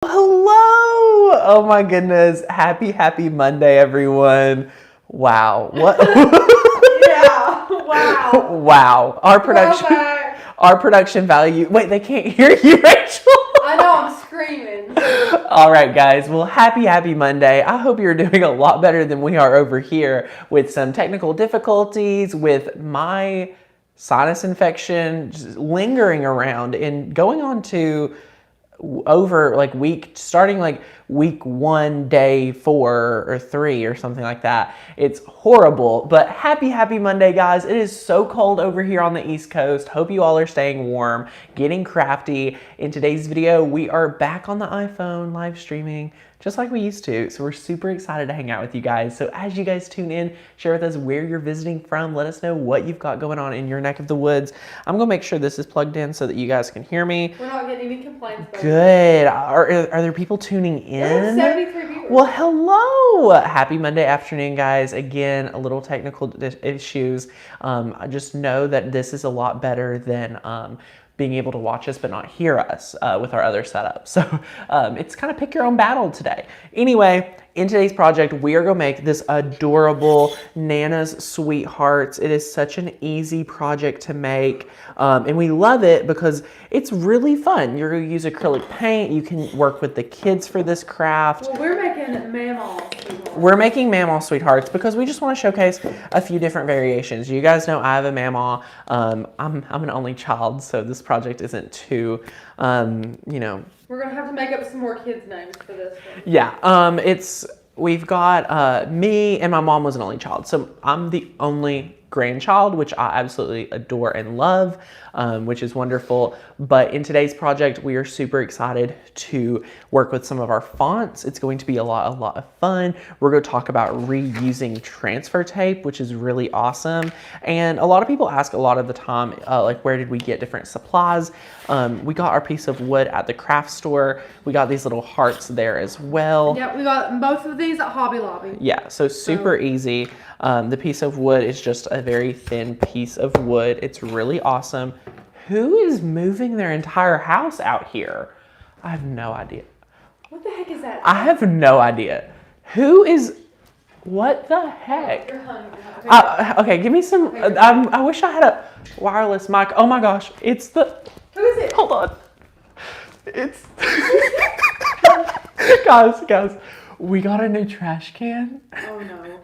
Hello! Oh my goodness. Happy Monday, everyone. Wow. What? Yeah, wow. Wow. Our production value. Wait, they can't hear you, Rachel. I know, I'm screaming. All right, guys. Well, happy Monday. I hope you're doing a lot better than we are over here with some technical difficulties with my sinus infection just lingering around and going on to over like starting like week 1, day 4 or 3 or something like that. It's horrible, but happy Monday, guys. It is so cold over here on the East Coast. Hope you all are staying warm, getting crafty. In today's video, we are back on the iPhone live streaming just like we used to. So we're super excited to hang out with you guys. So as you guys tune in, share with us where you're visiting from. Let us know what you've got going on in your neck of the woods. I'm gonna make sure this is plugged in so that you guys can hear me. We're not getting any complaints. Good. Are there people tuning in? There's 73 viewers. Well, hello. Happy Monday afternoon, guys. Again, a little technical issues. I just know that this is a lot better than being able to watch us but not hear us with our other setup. So it's kind of pick your own battle today. Anyway, in today's project, we are gonna make this adorable Nana's Sweethearts. It is such an easy project to make, and we love it because it's really fun. You're gonna use acrylic paint. You can work with the kids for this craft. Well, we're making Mamaw Sweethearts. We're making Mamaw Sweethearts because we just want to showcase a few different variations. You guys know I have a Mamaw. I'm an only child, so this project isn't too, you know. We're gonna have to make up some more kids' names for this one. Yeah, we've got me and my mom was an only child, so I'm the only grandchild, which I absolutely adore and love, which is wonderful. But in today's project, we are super excited to work with some of our fonts. It's going to be a lot of fun. We're going to talk about reusing transfer tape, which is really awesome. And a lot of people ask a lot of the time, like, where did we get different supplies? We got our piece of wood at the craft store. We got these little hearts there as well. Yeah, we got both of these at Hobby Lobby. Yeah, so super easy. The piece of wood is just a very thin piece of wood. It's really awesome. Who is moving their entire house out here? I have no idea. What the heck is that? I have no idea. Who is... What the heck? You're hungry. Okay, give me some... I wish I had a wireless mic. Oh my gosh, it's the... Who is it? Hold on. It's... Guys, we got a new trash can. Oh no.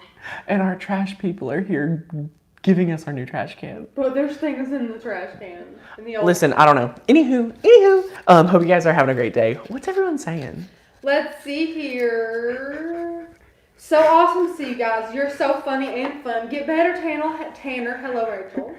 And our trash people are here giving us our new trash can. But there's things in the trash can. Listen, I don't know. Anywho, hope you guys are having a great day. What's everyone saying? Let's see here. So awesome to see you guys. You're so funny and fun. Get better, Tanner. Hello, Rachel.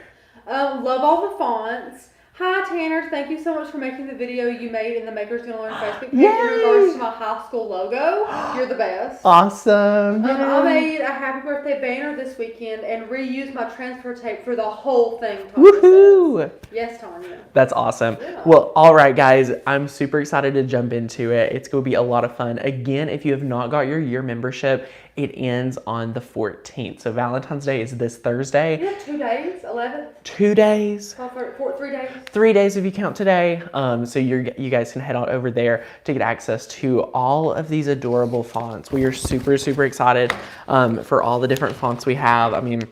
Love all the fonts. Hi, Tanner. Thank you so much for making the video you made in the Makers Gonna Learn Facebook page in regards to my high school logo. You're the best. Awesome. I made a happy birthday banner this weekend and reused my transfer tape for the whole thing. Woohoo! Yes, Tanya. That's awesome. Yeah. Well, all right, guys. I'm super excited to jump into it. It's going to be a lot of fun. Again, if you have not got your year membership, it ends on the 14th. So Valentine's Day is this Thursday. Yeah, 2 days, 11th. 2 days. 3 days. 3 days if you count today. So you guys can head on over there to get access to all of these adorable fonts. We are super excited for all the different fonts we have. I mean,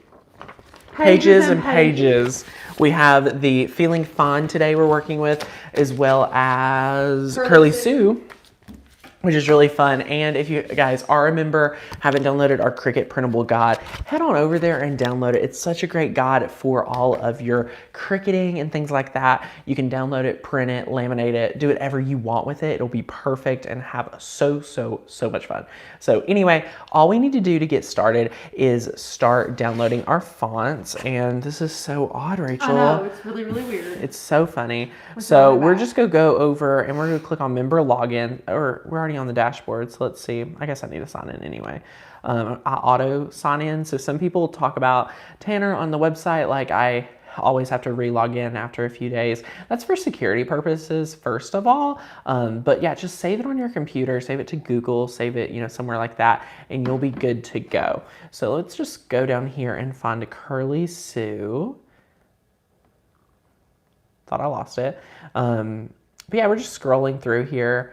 pages and pages. We have the Feeling Fine today we're working with, as well as Curly Sue, which is really fun. And if you guys are a member, haven't downloaded our Cricut printable guide, head on over there and download it. It's such a great guide for all of your cricketing and things like that. You can download it, print it, laminate it, do whatever you want with it. It'll be perfect and have so much fun. So anyway, all we need to do to get started is start downloading our fonts. And this is so odd, Rachel. I know, it's really weird. It's so funny. So we're just gonna go over and we're gonna click on member login, or we're already on the dashboard, so let's see. I guess I need to sign in anyway. I auto sign in. So some people talk about, Tanner, on the website, like I always have to re-log in after a few days. That's for security purposes, first of all. But yeah, just save it on your computer, save it to Google, save it, somewhere like that, and you'll be good to go. So let's just go down here and find a Curly Sue. Thought I lost it. But yeah, we're just scrolling through here.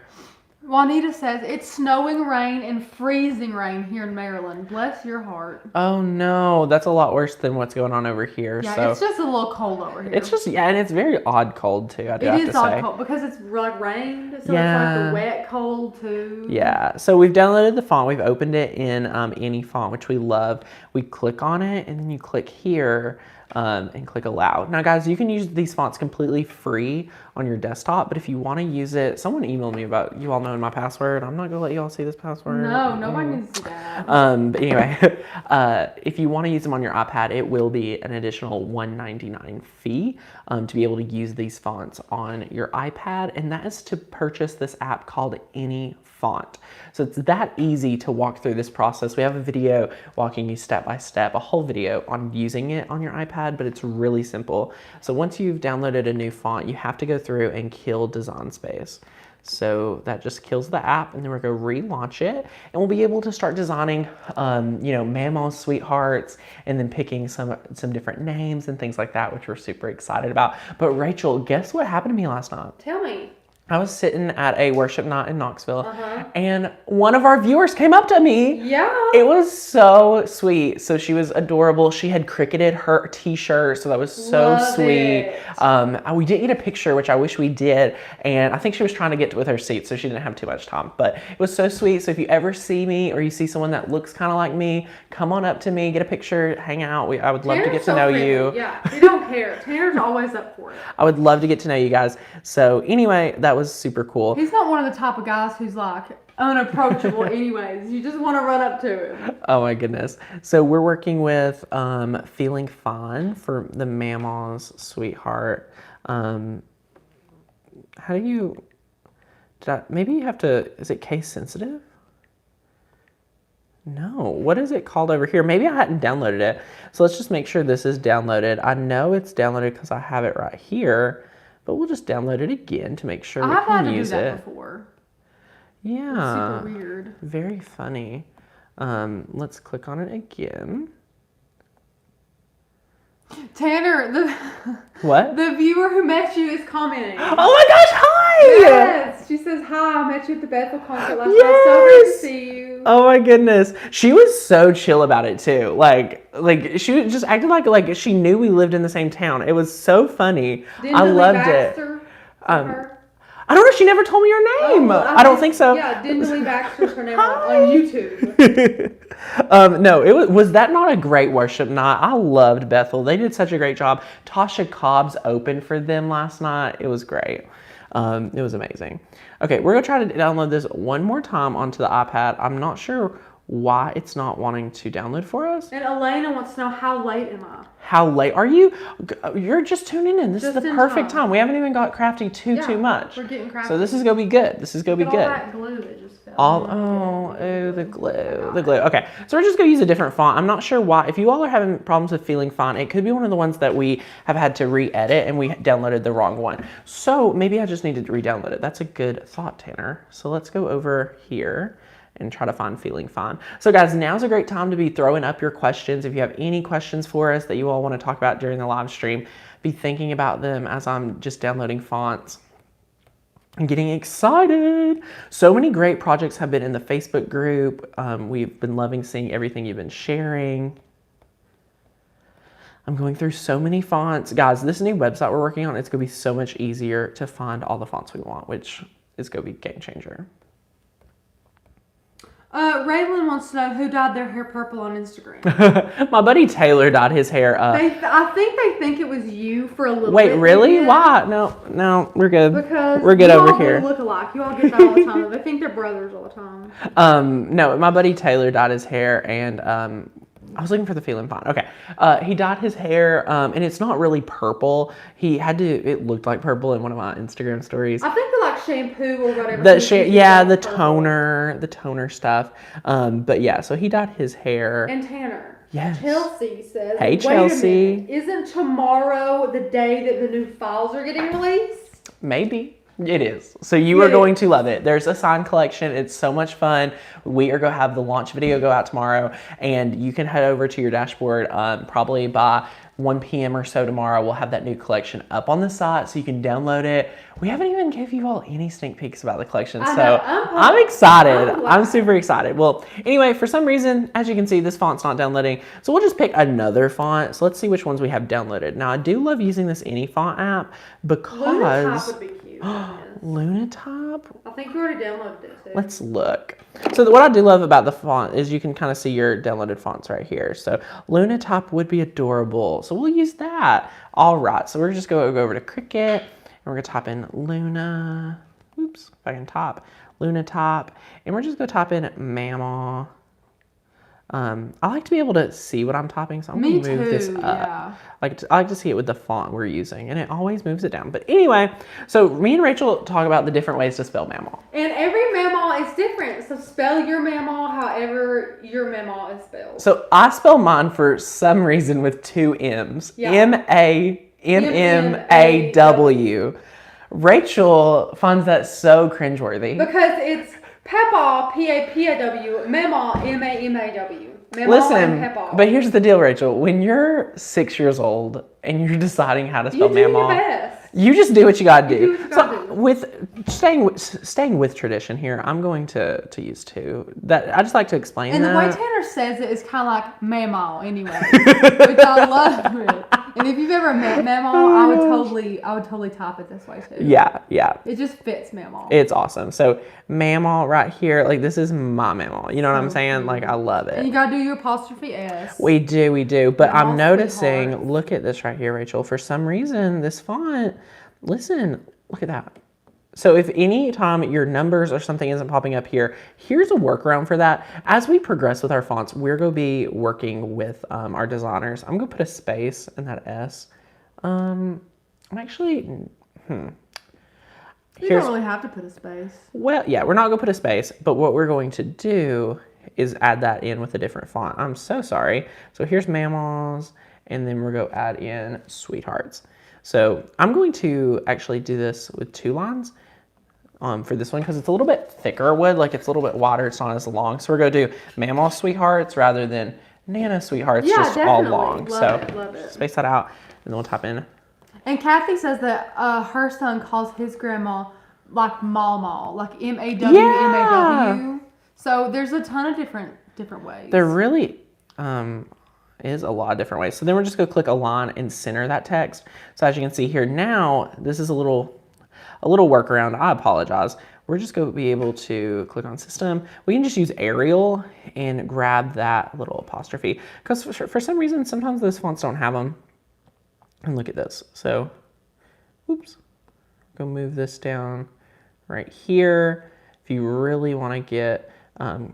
Juanita says, it's snowing rain and freezing rain here in Maryland. Bless your heart. Oh no, that's a lot worse than what's going on over here. Yeah, so it's just a little cold over here. it's just, yeah, and it's very odd cold too, I do have to say. It is odd cold because it's like rained, so Yeah. it's like the wet cold too. Yeah, so we've downloaded the font. We've opened it in any font, which we love. We click on it, and then you click here and click allow. Now, guys, you can use these fonts completely free on your desktop, but if you want to use it, someone emailed me about you all knowing my password. I'm not going to let you all see this password. No, nobody needs to see that. But anyway, if you want to use them on your iPad, it will be an additional $1.99 fee to be able to use these fonts on your iPad, and that is to purchase this app called Any Font. So it's that easy to walk through this process. We have a video walking you step by step, a whole video on using it on your iPad, but it's really simple. So once you've downloaded a new font, you have to go through and kill design space. So that just kills the app, and then we're going to relaunch it, and we'll be able to start designing, Mama's Sweethearts, and then picking some different names and things like that, which we're super excited about. But Rachel, guess what happened to me last night? Tell me. I was sitting at a worship night in Knoxville, and one of our viewers came up to me. Yeah. It was so sweet. So she was adorable. She had Cricketed her t-shirt, so that was so sweet. We didn't get a picture, which I wish we did, and I think she was trying to get with her seat, so she didn't have too much time. But it was so sweet. So if you ever see me or you see someone that looks kind of like me, come on up to me, get a picture, hang out. I would love to get to know you. Yeah, we don't care. Tanner's always up for it. I would love to get to know you guys. So anyway, that was super cool. He's not one of the type of guys who's like unapproachable anyways. You just want to run up to him. Oh my goodness. So we're working with Feeling Fine for the Mama's Sweetheart. How do you, maybe you have to, is it case sensitive? No, what is it called over here? Maybe I hadn't downloaded it. So let's just make sure this is downloaded. I know it's downloaded because I have it right here. But we'll just download it again to make sure we can use it. I've had to do that before. Yeah. It's super weird. Very funny. Let's click on it again. Tanner, What? the viewer who met you is commenting. Oh my gosh, hi! Yes, she says, hi, I met you at the Bethel concert last night. So great to see you. Oh my goodness. She was so chill about it too. Like she just acted like she knew we lived in the same town. It was so funny. I loved it. I don't know. She never told me her name. I don't think so. Yeah, Dindley Baxter's her name on YouTube. No, was that not a great worship night? I loved Bethel. They did such a great job. Tasha Cobbs opened for them last night. It was great. It was amazing. Okay, we're going to try to download this one more time onto the iPad. I'm not sure why it's not wanting to download for us. And Elena wants to know, how late am I? How late are you? You're just tuning in. This is the perfect time. We haven't even got crafty too much. We're getting crafty. So this is going to be good. This is going to be good. All that glue that just fell. The glue. Okay, so we're just going to use a different font. I'm not sure why. If you all are having problems with Feeling Fine, it could be one of the ones that we have had to re-edit and we downloaded the wrong one. So maybe I just need to re-download it. That's a good thought, Tanner. So let's go over here and try to find Feeling Fine. So guys, now's a great time to be throwing up your questions. If you have any questions for us that you all want to talk about during the live stream, be thinking about them as I'm just downloading fonts. I'm getting excited. So many great projects have been in the Facebook group. We've been loving seeing everything you've been sharing. I'm going through so many fonts. Guys, this new website we're working on, it's going to be so much easier to find all the fonts we want, which is going to be a game changer. Raylan wants to know who dyed their hair purple on Instagram. My buddy Taylor dyed his hair up. I think they think it was you for a little bit. Wait, really? Why? No, we're good. Because we're good over you all here. look alike. You all get that all the time. They think they're brothers all the time. No, my buddy Taylor dyed his hair, and I was looking for the Feeling Fine. Okay, he dyed his hair, and it's not really purple. It looked like purple in one of my Instagram stories. I think the like shampoo or whatever. The toner stuff. But yeah, so he dyed his hair. And Tanner. Yes. Chelsea says, hey, wait Chelsea. a minute, isn't tomorrow the day that the new files are getting released? Maybe. It is. So you are going to love it. There's a sign collection. It's so much fun. We are going to have the launch video go out tomorrow, and you can head over to your dashboard probably by 1 p.m. or so tomorrow. We'll have that new collection up on the site so you can download it. We haven't even give you all any sneak peeks about the collection, so I'm excited. I'm super excited. Well, anyway, for some reason, as you can see, this font's not downloading, so we'll just pick another font. So let's see which ones we have downloaded. Now, I do love using this Any Font app because... Lunatop would be cute. Lunatop? I think you already downloaded it too. Let's look. So what I do love about the font is you can kind of see your downloaded fonts right here. So Lunatop would be adorable. So we'll use that. All right. So we're just going to go over to Cricut, and we're going to type in Luna. Oops, if I can type. Lunatop. And we're just going to type in Mammal. I like to be able to see what I'm typing, so I'm going to move this up. Yeah. I like to see it with the font we're using, and it always moves it down. But anyway, so me and Rachel talk about the different ways to spell mammal. And every mammal is different, so spell your mammal however your mammal is spelled. So I spell mine for some reason with 2 M's. Yeah. M-A-M-M-A-W. Rachel finds that so cringeworthy. Because it's Papaw, P-A-P-A-W, Mammal, M-A-M-A-W. Listen, but here's the deal, Rachel. When you're 6 years old and you're deciding how to spell mammal, you just do what you gotta do. So with staying with tradition here, I'm going to use 2. That I just like to explain. And the way Tanner says it is kind of like mammal anyway, which I love it. And if you've ever met mammal, I would totally type it this way too. Yeah. It just fits mammal. It's awesome. So mammal right here, like this is my mammal. You know what I'm saying? Like I love it. And you gotta do your apostrophe S. We do. But I'm noticing, look at this right here, Rachel. For some reason, this font, listen, look at that. So if any time your numbers or something isn't popping up here, here's a workaround for that. As we progress with our fonts, we're going to be working with our designers. I'm going to put a space in that S. I'm actually, You don't really have to put a space. Well, yeah, we're not going to put a space, but what we're going to do is add that in with a different font. I'm so sorry. So here's mammals, and then we're going to add in sweethearts. So I'm going to actually do this with 2 lines for this one because it's a little bit thicker wood, like it's a little bit wider, it's not as long. So we're going to do mammal sweethearts rather than nana sweethearts, just all long. Love it. Space that out, and then we'll type in. And Kathy says that her son calls his grandma like Mama, like M-A-W-M-A-W. So there's a ton of different ways. There really is a lot of different ways. So then we're just going to click a line and center that text. So as you can see here now, this is a little workaround. I apologize. We're just going to be able to click on system. We can just use Arial and grab that little apostrophe because for some reason, sometimes those fonts don't have them. And look at this. So, oops, go move this down right here. If you really want to get, in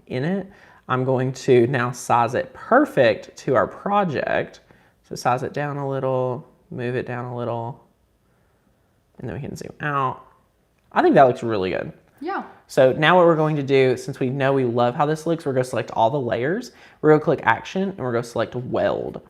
it, I'm going to now size it perfect to our project. So size it down a little, move it down a little, and then we can zoom out. I think that looks really good. Yeah. So now what we're going to do, since we know we love how this looks, we're going to select all the layers. We're going to click action, and we're going to select weld.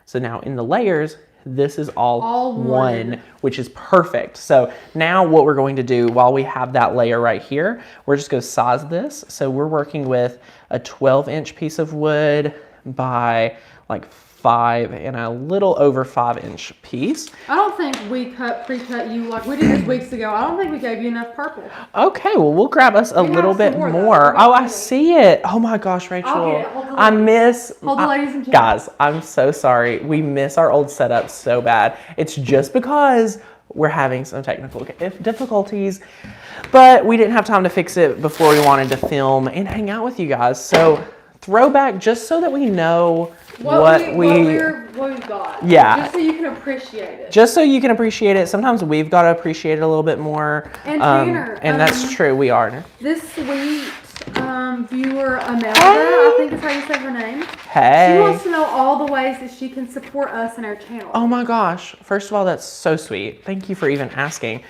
So now in the layers, this is all one, which is perfect. So now what we're going to do while we have that layer right here, we're just going to size this. So we're working with a 12-inch piece of wood by like 5 and a little over 5-inch piece. I don't think we pre-cut you like we did this weeks ago. I don't think we gave you enough purple. Okay, well, we'll grab us a little bit more. Oh, I see it. Oh my gosh, Rachel. I miss... Hold the ladies and gentlemen. Guys, I'm so sorry. We miss our old setup so bad. It's just because we're having some technical difficulties, but we didn't have time to fix it before we wanted to film and hang out with you guys. So throwback, just so that we know what we've got. Yeah. Just so you can appreciate it. Just so you can appreciate it. Sometimes we've got to appreciate it a little bit more. And Tanner. And that's true. We are. This sweet viewer Amelda, I think is how you say her name. Hey. She wants to know all the ways that she can support us and our channel. Oh my gosh. First of all, that's so sweet. Thank you for even asking.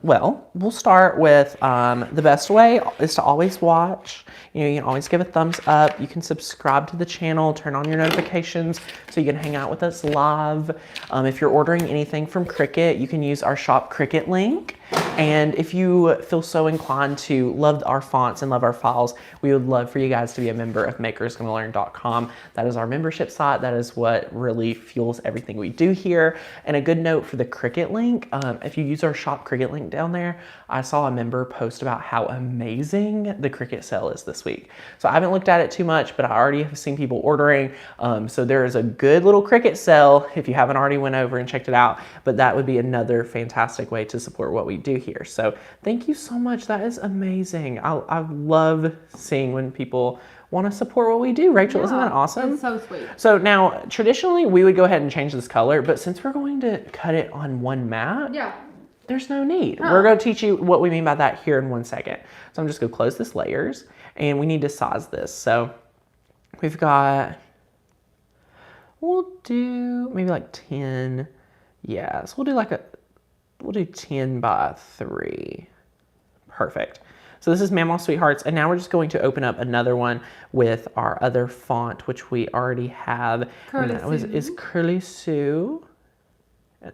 Well, we'll start with the best way is to always watch. You know, you can always give a thumbs up. You can subscribe to the channel, turn on your notifications so you can hang out with us live. If you're ordering anything from Cricut, you can use our Shop Cricut link. And if you feel so inclined to love our fonts and love our files, we would love for you guys to be a member of makersgonnalearn.com. That is our membership site. That is what really fuels everything we do here. And a good note for the Cricut link, if you use our Shop Cricut link down there, I saw a member post about how amazing the Cricut sale is this week. So I haven't looked at it too much, but I already have seen people ordering. So there is a good little Cricut sale if you haven't already went over and checked it out, but that would be another fantastic way to support what we do here. So thank you so much. That is amazing. I love seeing when people want to support what we do. Rachel, isn't that awesome? It's so sweet. So now, traditionally, we would go ahead and change this color, but since we're going to cut it on one mat, there's no need. We're going to teach you what we mean by that here in 1 second. So I'm just going to close this layers, and we need to size this. So we've got, we'll do maybe like 10. Yeah, so we'll do 10 by 3. Perfect. So this is Mammal Sweethearts, and now we're just going to open up another one with our other font, which we already have. And that is Curly Sue.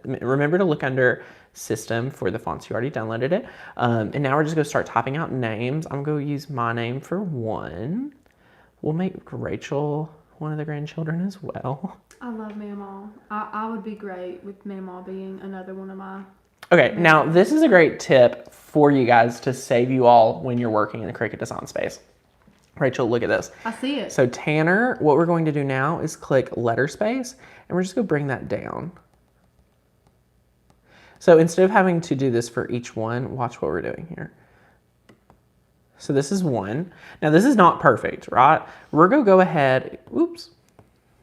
Remember to look under System for the fonts. You already downloaded it. And now we're just going to start typing out names. I'm going to use my name for one. We'll make Rachel one of the grandchildren as well. I love Mamaw. I would be great with Mamaw being another one of my... Okay, now this is a great tip for you guys to save you all when you're working in the Cricut design space. Rachel, look at this. I see it. So Tanner, what we're going to do now is click letter space, and we're just going to bring that down. So instead of having to do this for each one, watch what we're doing here. So this is one. Now this is not perfect, right? We're going to go ahead, oops,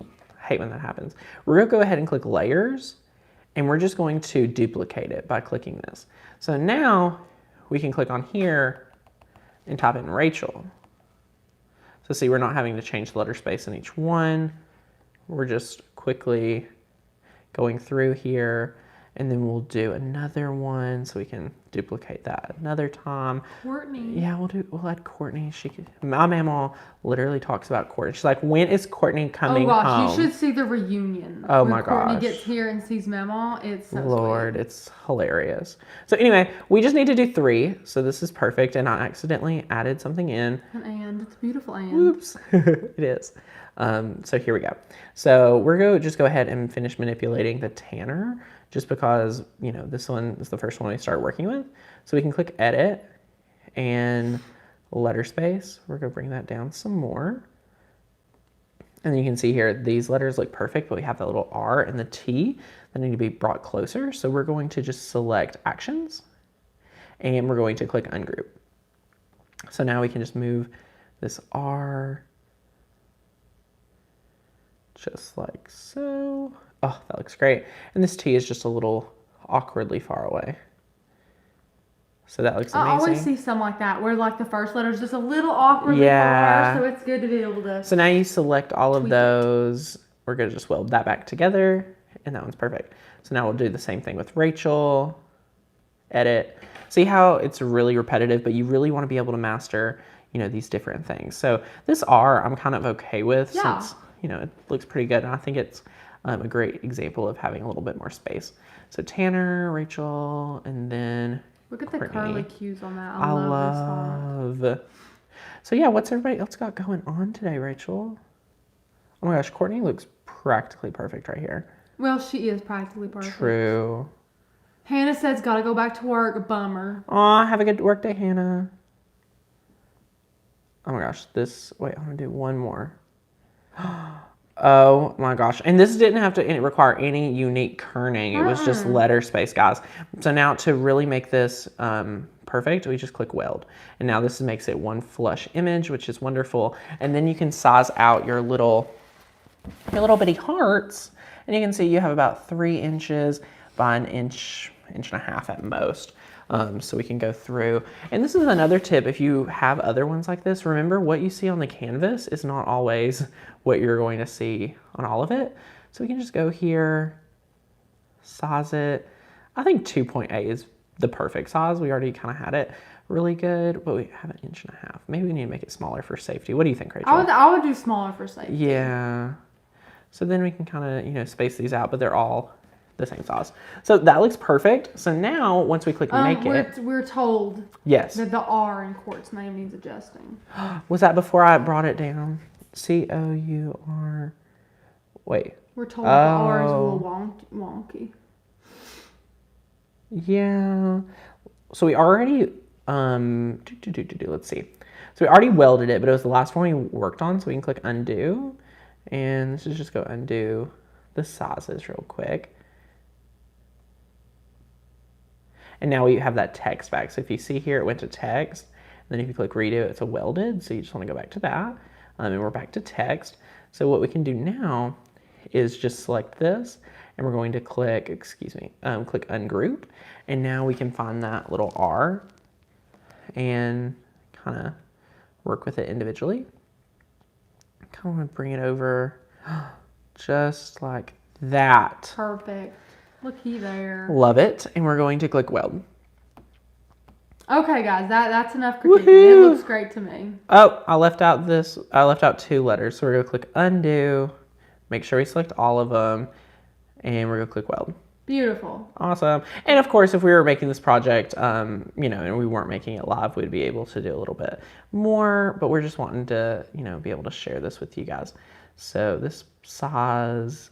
I hate when that happens. We're going to go ahead and click layers, and we're just going to duplicate it by clicking this. So now we can click on here and type in Rachel. So see, we're not having to change the letter space in each one. We're just quickly going through here, and then we'll do another one so we can duplicate that another time. Courtney. Yeah, we'll add Courtney. My mama literally talks about Courtney. She's like, when is Courtney coming home? You should see the reunion. Oh my gosh. Courtney gets here and sees Mamaw. It's so Lord, sweet. it's hilarious. So anyway, we just need to do 3. So this is perfect, and I accidentally added something in. It's a beautiful and. Oops, it is. So here we go. So we're going to just go ahead and finish manipulating the Tanner, just because, you know, this one is the first one we start working with. So we can click edit and letter space. We're going to bring that down some more. And then you can see here, these letters look perfect, but we have that little R and the T that need to be brought closer. So we're going to just select actions, and we're going to click ungroup. So now we can just move this R just like so. Oh, that looks great. And this T is just a little awkwardly far away. So that looks amazing. I always see some like that, where like the first letter is just a little awkwardly far, so it's good to be able to... So now you select all of those. We're going to just weld that back together, and that one's perfect. So now we'll do the same thing with Rachel. Edit. See how it's really repetitive, but you really want to be able to master, you know, these different things. So this R I'm kind of okay with since, you know, it looks pretty good, and I think it's a great example of having a little bit more space. So Tanner, Rachel, and then look at the curly cues on that. I love this font. So yeah, what's everybody else got going on today, Rachel? Oh my gosh, Courtney looks practically perfect right here. Well, she is practically perfect. True. Hannah says, gotta go back to work. Bummer. Aw, have a good work day, Hannah. Oh my gosh, wait, I'm gonna do one more. Oh my gosh. And this didn't have to require any unique kerning. It was just letter space, guys. So now to really make this perfect, we just click weld. And now this makes it one flush image, which is wonderful. And then you can size out your little bitty hearts. And you can see you have about 3 inches by an inch and a half at most. So we can go through. And this is another tip. If you have other ones like this, remember what you see on the canvas is not always what you're going to see on all of it. So we can just go here, size it. I think 2.8 is the perfect size. We already kind of had it really good, but we have 1.5 inches. Maybe we need to make it smaller for safety. What do you think, Rachel? I would do smaller for safety. Yeah. So then we can kind of, you know, space these out, but they're all the same size. So that looks perfect. So now once we click make it. We're told Yes. that the R in Court's name needs adjusting. Was that before I brought it down? C-O-U-R. Wait. We're told that the R is a little wonky. Yeah. So we already, let's see. So we already welded it, but it was the last one we worked on. So we can click undo. And this is just go undo the sizes real quick. And now we have that text back. So if you see here, it went to text. And then if you click redo, it's a welded. So you just want to go back to that. And we're back to text. So what we can do now is just select this. And we're going to click, click ungroup. And now we can find that little R and kind of work with it individually. Kind of want to bring it over just like that. Perfect. Looky there. Love it. And we're going to click weld. Okay, guys, that's enough critique. It looks great to me. Oh, I left out 2 letters. So we're going to click undo. Make sure we select all of them. And we're going to click weld. Beautiful. Awesome. And of course, if we were making this project, you know, and we weren't making it live, we'd be able to do a little bit more, but we're just wanting to, you know, be able to share this with you guys. So this size,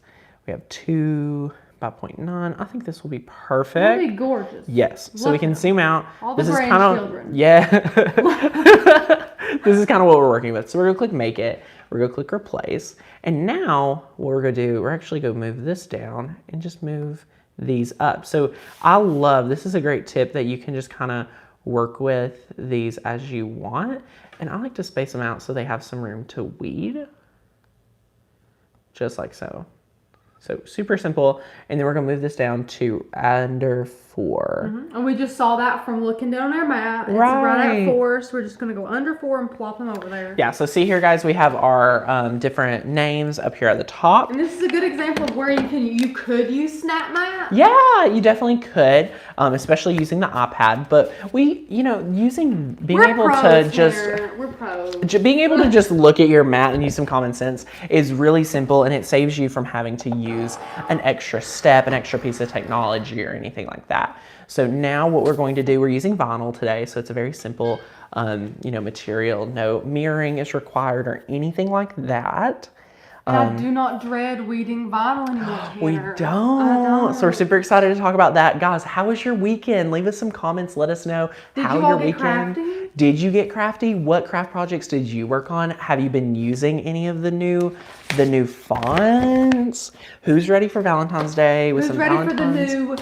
we have 2 by 0.9. I think this will be perfect. It'll be gorgeous. Yes. So we can zoom out. All the this is kind grandchildren. of, yeah. This is kind of what we're working with. So we're going to click make it. We're going to click replace. And now what we're going to do, we're actually going to move this down and just move these up. So I love, this is a great tip that you can just kind of work with these as you want. And I like to space them out so they have some room to weed. Just like so. So super simple. And then we're gonna move this down to under 4. Mm-hmm. And we just saw that from looking down our map. It's right at 4, so we're just gonna go under 4 and plop them over there. Yeah, so see here guys, we have our different names up here at the top. And this is a good example of where you could use Snap Map. Yeah, you definitely could, especially using the iPad. But being able to just look at your mat and use some common sense is really simple, and it saves you from having to use an extra step, an extra piece of technology or anything like that. So now what we're going to do, we're using vinyl today, so it's a very simple material. No mirroring is required or anything like that. I do not dread weeding vinyl anymore, Tanner. We don't. So we're super excited to talk about that. Guys, how was your weekend? Leave us some comments. Let us know how your weekend. Did you get crafty? What craft projects did you work on? Have you been using any of the new fonts? Who's ready for Valentine's Day with some Valentine's?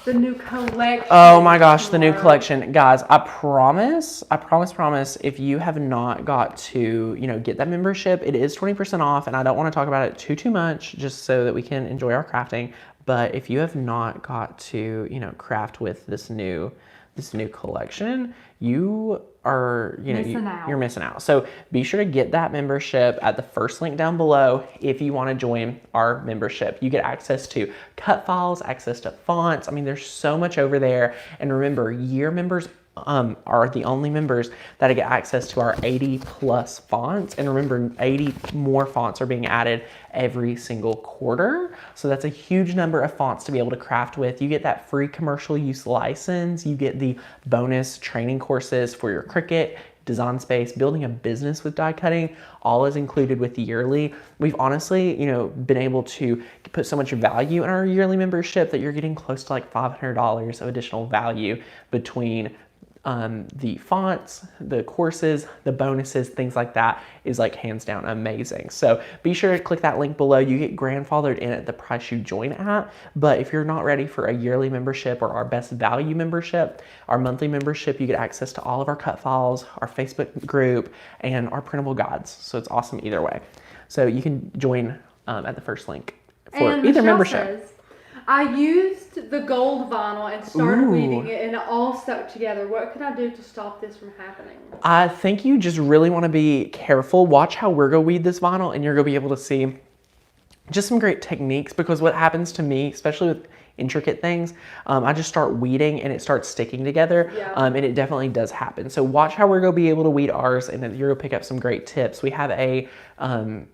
For the new collection? Oh my gosh, the new collection. Guys, I promise, if you have not got to, get that membership, it is 20% off, and I don't want to talk about it too much just so that we can enjoy our crafting. But if you have not got to, craft with this new collection, you are, you're missing out. So be sure to get that membership at the first link down below if you want to join our membership. You get access to cut files, access to fonts. I mean, there's so much over there. And remember, year members are the only members that get access to our 80 plus fonts. And remember, 80 more fonts are being added every single quarter. So that's a huge number of fonts to be able to craft with. You get that free commercial use license. You get the bonus training courses for your Cricut, design space, building a business with die cutting, all is included with the yearly. We've honestly, been able to put so much value in our yearly membership that you're getting close to like $500 of additional value between the fonts, the courses, the bonuses, things like that is like hands down amazing. So be sure to click that link below. You get grandfathered in at the price you join at. But if you're not ready for a yearly membership or our best value membership, our monthly membership, you get access to all of our cut files, our Facebook group, and our printable guides. So it's awesome either way. So you can join at the first link for either membership. I used the gold vinyl and started weeding it, and it all stuck together. What can I do to stop this from happening? I think you just really want to be careful. Watch how we're going to weed this vinyl, and you're going to be able to see just some great techniques, because what happens to me, especially with intricate things, I just start weeding and it starts sticking together. And it definitely does happen. So watch how we're going to be able to weed ours, and then you're going to pick up some great tips. We have a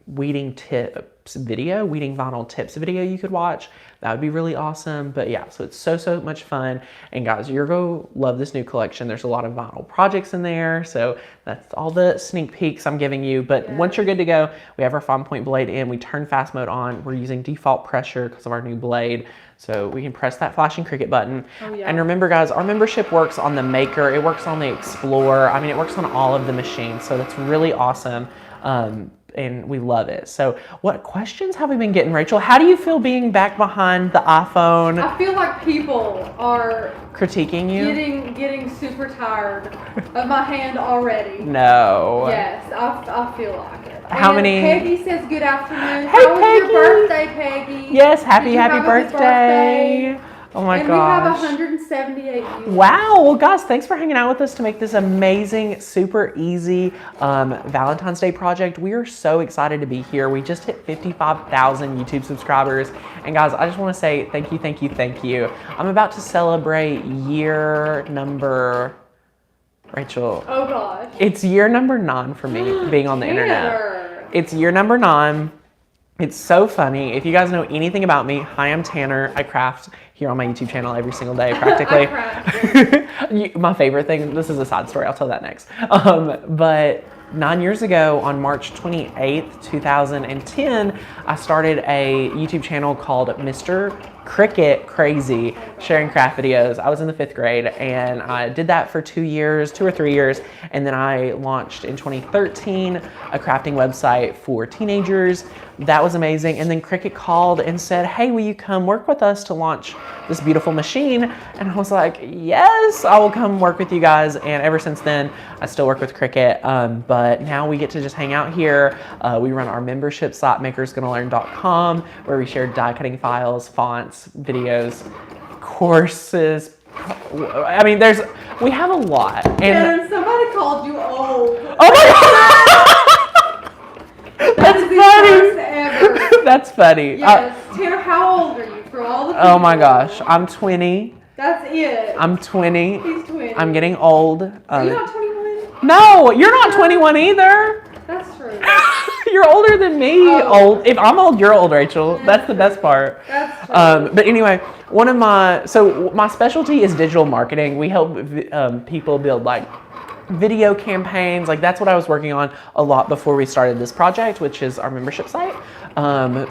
weeding tips video, weeding vinyl tips video you could watch. That would be really awesome. But yeah, so it's so much fun. And guys, you're going to love this new collection. There's a lot of vinyl projects in there. So that's all the sneak peeks I'm giving you. But once you're good to go, we have our fine point blade in. We turn fast mode on. We're using default pressure because of our new blade. So we can press that flashing Cricut button. And remember guys, our membership works on the Maker. It works on the Explorer. I mean, it works on all of the machines. So that's really awesome. And we love it. So what questions have we been getting, Rachel? How do you feel being back behind the iPhone? I feel like people are critiquing you? Getting super tired of my hand already. No. Yes, I feel like it. How many? Peggy says good afternoon. Hey, How was Peggy. your birthday, Peggy? Yes, happy have a good birthday. Oh my and gosh. we have 178 viewers. Wow. Well, guys, thanks for hanging out with us to make this amazing, super easy Valentine's Day project. We are so excited to be here. We just hit 55,000 YouTube subscribers. And guys, I just want to say thank you, thank you, thank you. I'm about to celebrate year number, Rachel. Oh gosh. It's year number 9 for me being on the internet. It's year number 9. It's so funny. If you guys know anything about me, hi, I'm Tanner. I craft here on my YouTube channel every single day, practically. My favorite thing, this is a side story, I'll tell that next. But 9 years ago, on March 28th, 2010, I started a YouTube channel called Mr. Cricut Crazy, sharing craft videos. I was in the 5th grade, and I did that for 2 or 3 years, and then I launched in 2013 a crafting website for teenagers. That was amazing. And then Cricut called and said, hey, will you come work with us to launch this beautiful machine? And I was like, yes, I will come work with you guys. And ever since then, I still work with Cricut. But now we get to just hang out here. We run our membership site, makersgonnalearn.com, where we share die cutting files, fonts, videos, courses. I mean, we have a lot. And somebody called you old. Oh my God! That's funny. That's funny. Yes. Tanner, how old are you? For all the people. Oh my gosh, I'm 20. That's it. I'm 20. He's 20. I'm getting old. Are you not 21? No, you're not 21 either. That's true. You're older than me. Oh. If I'm old, you're old, Rachel. That's the best part. That's true. But anyway, my specialty is digital marketing. We help people build like video campaigns. Like that's what I was working on a lot before we started this project, which is our membership site.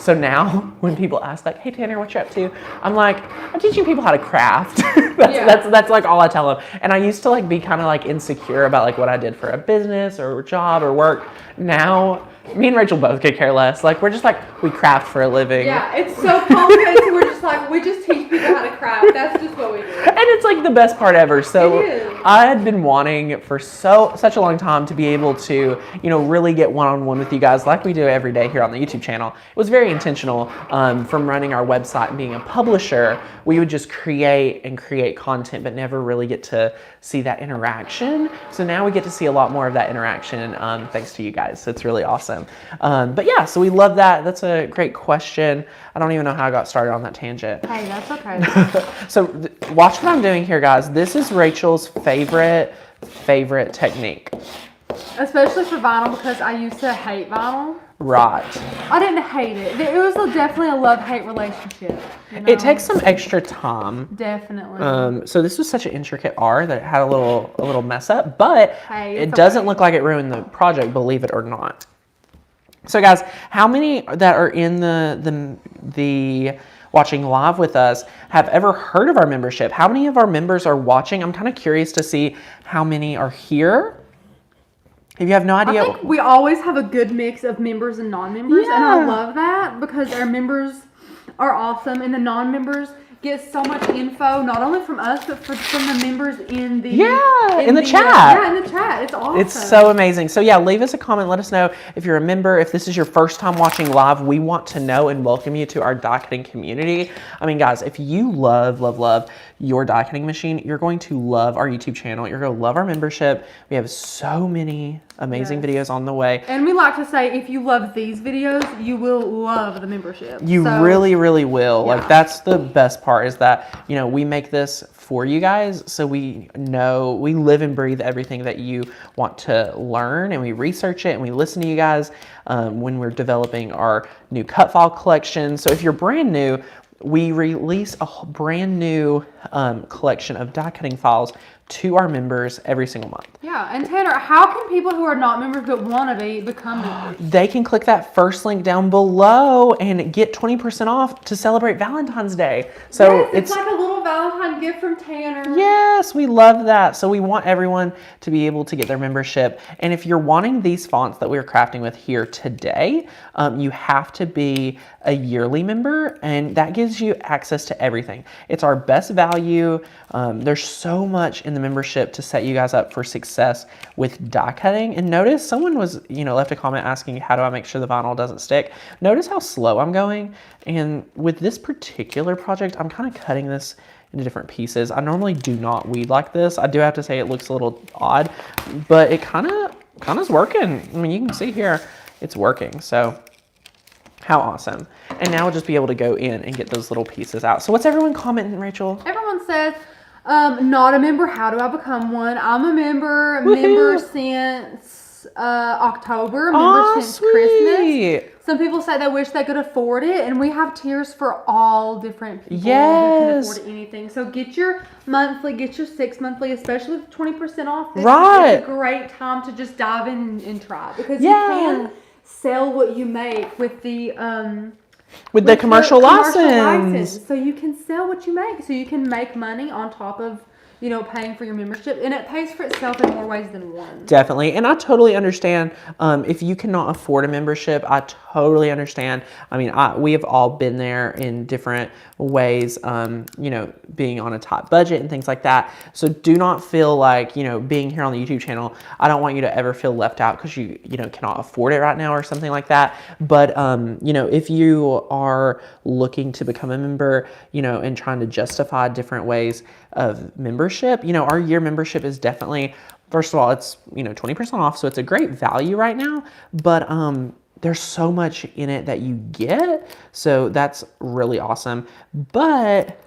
So now when people ask like, hey Tanner, what you up to? I'm like, I'm teaching people how to craft. That's like all I tell them. And I used to like be kind of like insecure about like what I did for a business or job or work. Now me and Rachel both could care less. Like we're just like, we craft for a living. Yeah, it's so complicated. So we're just like, we just teach people how to craft. That's just what we do. And it's like the best part ever. So It is. I had been wanting for such a long time to be able to, really get one-on-one with you guys like we do every day here on the YouTube channel. It was very intentional. From running our website and being a publisher, we would just create content, but never really get to see that interaction. So now we get to see a lot more of that interaction thanks to you guys. So it's really awesome. But yeah, so we love that. That's a great question. I don't even know how I got started on that tangent. Hey, that's okay. So watch what I'm doing here, guys. This is Rachel's favorite technique. Especially for vinyl, because I used to hate vinyl. Right. I didn't hate it. It was definitely a love-hate relationship. It takes some extra time. Definitely. So this was such an intricate R that it had a little mess up, but Hey, it doesn't look like it ruined the project, believe it or not. So guys, how many that are in the watching live with us have ever heard of our membership? How many of our members are watching? I'm kind of curious to see how many are here. If you have no idea. I think we always have a good mix of members and non-members, and I love that because our members are awesome, and the non-members get so much info, not only from us, but from the members in the in the chat. Yeah, in the chat. It's awesome. It's so amazing. So yeah, leave us a comment. Let us know if you're a member. If this is your first time watching live, we want to know and welcome you to our die cutting community. I mean, guys, if you love your die cutting machine, you're going to love our YouTube channel. You're going to love our membership. We have so many amazing videos on the way. And we like to say, if you love these videos, you will love the membership. You really, really will. Yeah. Like, that's the best part, is that, you know, we make this for you guys, so we know, we live and breathe everything that you want to learn, and we research it and we listen to you guys when we're developing our new cut file collection. So if you're brand new, we release a brand new collection of die cutting files to our members every single month. Yeah, and Tanner, how can people who are not members but want to become members? They can click that first link down below and get 20% off to celebrate Valentine's Day. So yes, it's like a little Valentine gift from Tanner. Yes, we love that. So we want everyone to be able to get their membership. And if you're wanting these fonts that we're crafting with here today, you have to be a yearly member, and that gives you access to everything. It's our best value. There's so much in the membership to set you guys up for success with die cutting. And notice someone was, left a comment asking, how do I make sure the vinyl doesn't stick? Notice how slow I'm going. And with this particular project, I'm kind of cutting this into different pieces. I normally do not weed like this. I do have to say it looks a little odd, but it kind of is working. I mean, you can see here, it's working. So how awesome. And now we'll just be able to go in and get those little pieces out. So what's everyone commenting, Rachel? Everyone says, not a member, how do I become one? I'm a member, since October, since sweet. Christmas. Some people say they wish they could afford it, and we have tiers for all different people who can afford anything. So get your monthly, get your 6 monthly, especially with 20% off. It's a great time to just dive in and try, because you can sell what you make with the commercial license. So you can sell what you make. So you can make money on top of paying for your membership, and it pays for itself in more ways than one. Definitely. And I totally understand if you cannot afford a membership. I totally understand. I mean, we have all been there in different ways, being on a top budget and things like that. So do not feel like, being here on the YouTube channel, I don't want you to ever feel left out because you cannot afford it right now or something like that. But, if you are looking to become a member, and trying to justify different ways of membership, our year membership is definitely, first of all, it's 20% off, so it's a great value right now, but there's so much in it that you get, so that's really awesome. But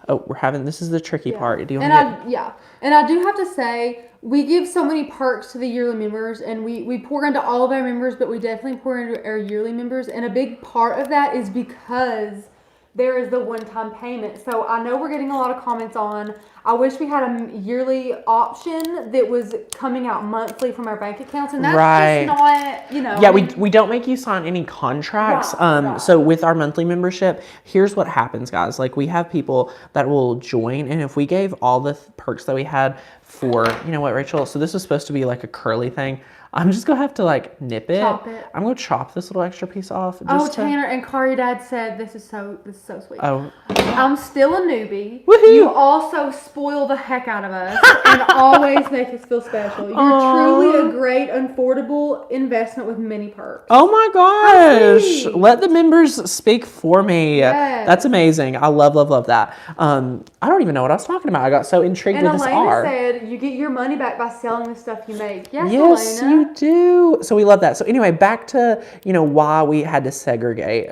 this is the tricky part. And I do have to say, we give so many perks to the yearly members, and we pour into all of our members, but we definitely pour into our yearly members, and a big part of that is because there is the one-time payment. So I know we're getting a lot of comments on, I wish we had a yearly option that was coming out monthly from our bank accounts, and that's just not, Yeah, we don't make you sign any contracts. So with our monthly membership, here's what happens, guys. Like, we have people that will join, and if we gave all the perks that we had for, what, Rachel? So this was supposed to be like a curly thing. I'm just gonna have to nip it. Chop it. I'm gonna chop this little extra piece off. Tanner and Kari Dad said this is so sweet. Oh, I'm still a newbie. Woohoo! You also spoil the heck out of us and always make us feel special. You're truly a great, affordable investment with many perks. Oh my gosh! Let the members speak for me. Yes. That's amazing. I love that. I don't even know what I was talking about. I got so intrigued with this Elena said you get your money back by selling the stuff you make. Yes, Elena. You do. So we love that. So anyway, back to, why we had to separate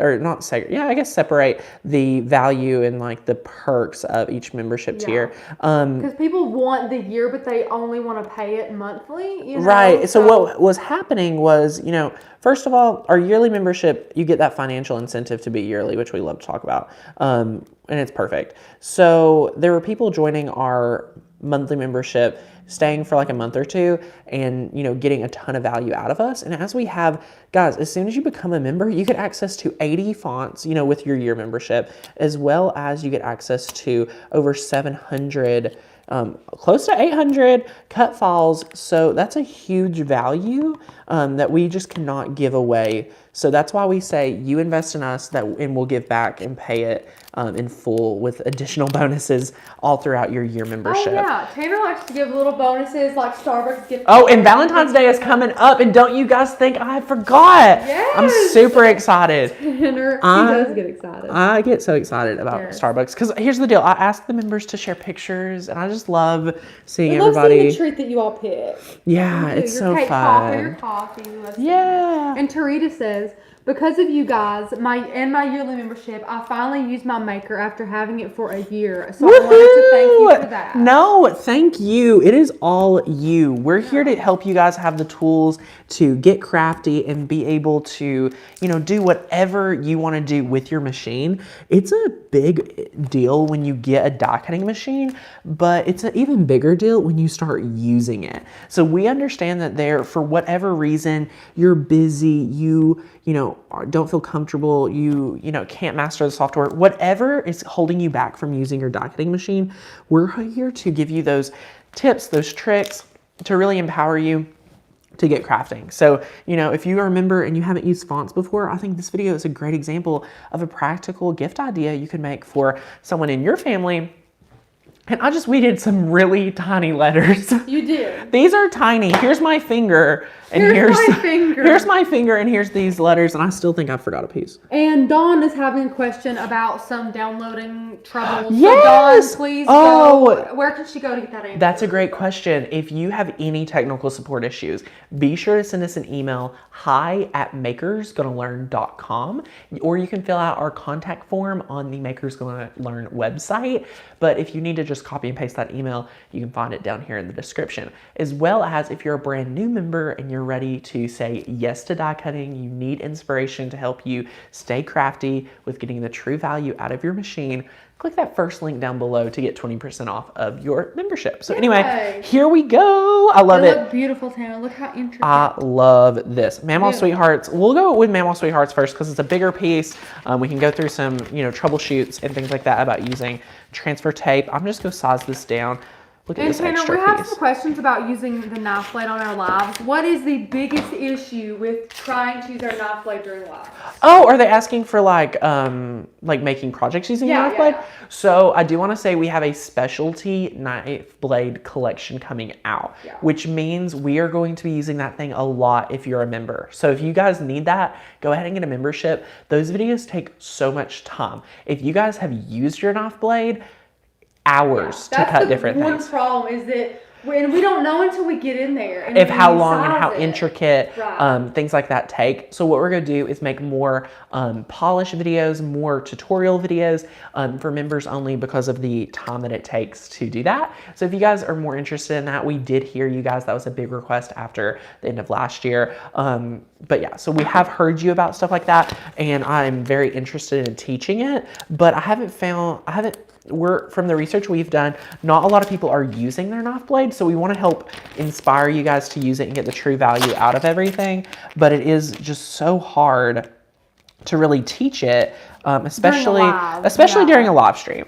the value and the perks of each membership tier. Because people want the year, but they only want to pay it monthly. Right. So what was happening was, first of all, our yearly membership, you get that financial incentive to be yearly, which we love to talk about. And it's perfect. So there were people joining our monthly membership, staying for a month or two, and getting a ton of value out of us. And as we have, guys, as soon as you become a member, you get access to 80 fonts, with your year membership, as well as you get access to over 700 close to 800 cut files. So that's a huge value that we just cannot give away. So that's why we say you invest in us and we'll give back and pay it in full with additional bonuses all throughout your year membership. Oh, yeah. Tanner likes to give little bonuses like Starbucks gift. Oh, and Valentine's Day is coming up. And don't you guys think I forgot? Yes. I'm super excited. Tanner, he does get excited. I get so excited about Starbucks because here's the deal. I ask the members to share pictures and I just love seeing everybody. Love seeing the treat that you all pick. Yeah, it's so fun. Your coffee. Yeah. And Tarita says, because of you guys, my yearly membership, I finally used my maker after having it for a year. So I wanted to thank you for that. No, thank you. It is all you. We're here to help you guys have the tools to get crafty and be able to, do whatever you want to do with your machine. It's a big deal when you get a die cutting machine, but it's an even bigger deal when you start using it. So we understand that for whatever reason, you're busy, you don't feel comfortable, you can't master the software, whatever is holding you back from using your die cutting machine, we're here to give you those tips, those tricks to really empower you to get crafting. So, if you are a member and you haven't used fonts before, I think this video is a great example of a practical gift idea you can make for someone in your family. And we did some really tiny letters. You did. These are tiny. Here's my finger. And here's my finger. Here's my finger and here's these letters. And I still think I forgot a piece. And Dawn is having a question about some downloading troubles. Yes. So Dawn, please go. Where can she go to get that answer? That's a great question. If you have any technical support issues, be sure to send us an email, hi@makersgonnalearn.com, or you can fill out our contact form on the Makers Gonna Learn website. But if you need to just copy and paste that email, you can find it down here in the description. As well as if you're a brand new member and you're ready to say yes to die cutting, you need inspiration to help you stay crafty with getting the true value out of your machine, click that first link down below to get 20% off of your membership. So anyway, here we go. I love it. Look beautiful, Tanner. Look how intricate. I love this. Mamaw Sweethearts. We'll go with Mamaw Sweethearts first because it's a bigger piece. We can go through some, troubleshoots and things like that about using transfer tape. I'm just going to size this down. Look at this extra piece. And Tanner, we have some questions about using the knife blade on our lives. What is the biggest issue with trying to use our knife blade during live? Oh, are they asking for like making projects using a knife blade? So I do want to say we have a specialty knife blade collection coming out, which means we are going to be using that thing a lot if you're a member. So if you guys need that, go ahead and get a membership. Those videos take so much time. If you guys have used your knife blade, hours to cut different things. One problem is that we don't know until we get in there. And how long and how intricate things like that take. So what we're going to do is make more polish videos, more tutorial videos for members only because of the time that it takes to do that. So if you guys are more interested in that, we did hear you guys. That was a big request after the end of last year. But yeah, so we have heard you about stuff like that, and I'm very interested in teaching it, but from the research we've done, not a lot of people are using their knife blade, so we want to help inspire you guys to use it and get the true value out of everything, but it is just so hard to really teach it, especially during a live stream.